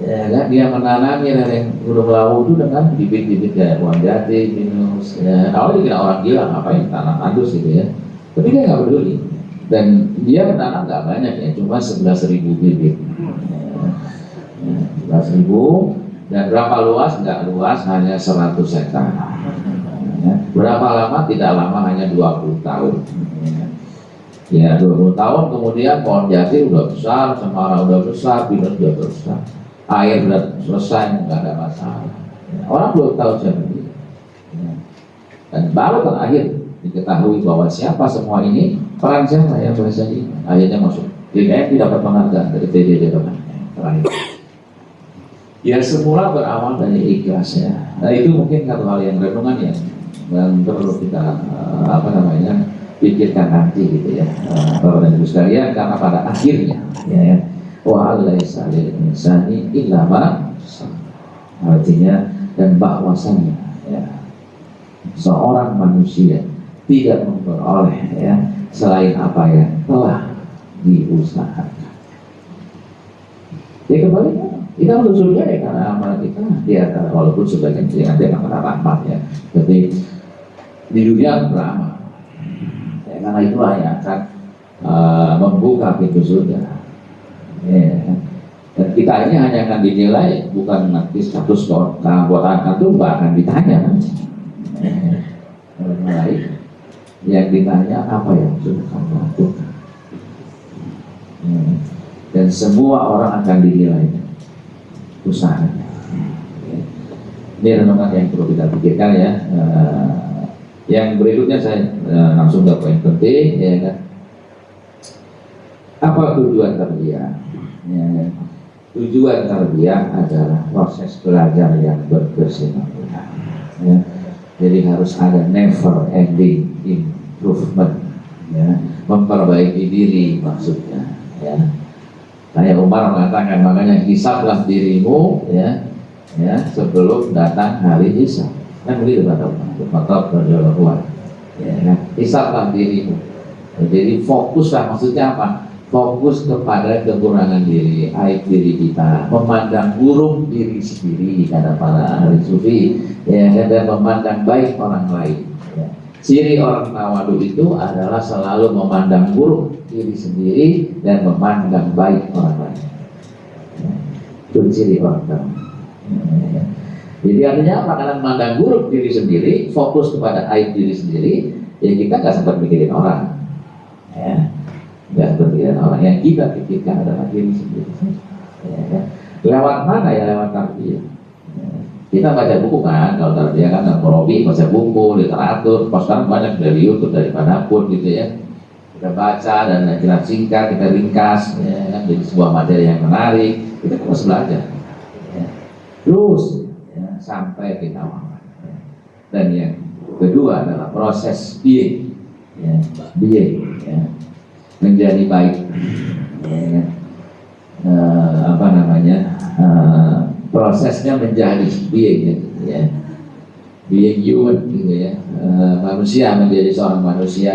ya kan? Dia menanami lereng Gunung Lawu itu dengan bibit-bibit kayak buah jati, pinus ya. Awalnya dikira orang gila ngapain tanah tandus gitu ya. Tapi dia nggak peduli dan dia menanam nggak banyak ya, cuma 11.000 bibit, 11.000 dan berapa luas? Nggak luas, hanya 100 hektar. Berapa lama? Tidak lama, hanya 20 tahun. Ya 20 tahun kemudian pohon jati udah besar, cemara udah besar, pinus udah besar, air udah selesai, nggak ada masalah. Orang belum tahu siapa dia. Dan baru terakhir diketahui bahwa siapa semua ini, peran siapa yang bahasa ini. Akhirnya masuk DKM, dapat penghargaan dari PDD terakhir. Ya semula berawal dari ikhlas ya. Nah itu mungkin satu hal yang renungan ya, dan perlu kita pikirkan nanti gitu ya, Bapak dan Ibu sekalian, karena pada akhirnya ya wa alaisa lil insani illa ma artinya dan bahwasannya ya, seorang manusia tidak memperoleh ya selain apa yang telah diusahakan. Ya kembali kita untuk surga ya karena amal kita di antara, walaupun sebagian dengan rahmat ya, tapi di dunia beramal karena itulah yang akan membuka pintu surga. Ya. Dan kita ini hanya akan dinilai bukan nanti status keanggotaan itu nggak akan ditanya. Orang lain yang ditanya apa yang sudah kamu lakukan. Dan semua orang akan dinilai usahanya. Ini renungan yang perlu kita pikirkan ya. Yang berikutnya saya langsung ke poin penting, ya kan? Apa tujuan tarbiyah? Ya, tujuan tarbiyah adalah proses belajar yang berkesinambungan. Ya. Jadi harus ada never ending improvement, ya. Memperbaiki diri maksudnya. Ya. Kayak Umar mengatakan, makanya hisablah dirimu, ya, sebelum datang hari hisab. Kan begitu kata Umar. Maka berjalan ya, kan? Hisablah dirimu. Jadi fokuslah, maksudnya apa? Fokus kepada kekurangan diri, aib diri kita, memandang buruk diri sendiri, kata para ahli sufi, ya, dan memandang baik orang lain. Ya. Ciri orang tawadu itu adalah selalu memandang buruk diri sendiri dan memandang baik orang lain. Ya. Itu ciri orang tawadu. Ya. Jadi artinya apa? Karena memandang buruk diri sendiri, fokus kepada aib diri sendiri, ya kita nggak sempat mikirin orang. Ya. Nggak berpikiran orang, yang kita pikirkan adalah diri sendiri. Ya. Lewat mana ya? Lewat tarbiyah. Ya. Kita baca buku kan, kalau tarbiyah kan Al-Qurabi, baca buku, literatur, sekarang banyak dari YouTube, dari manapun gitu ya. Kita baca dan kita singkat, kita ringkas, ya, kan, jadi sebuah materi yang menarik. Kita harus belajar. Ya. Terus ya, sampai kita wafat. Ya. Dan yang kedua adalah proses being, ya, being, ya. Menjadi baik, ya, prosesnya menjadi being, ya, being human, gitu ya, manusia menjadi seorang manusia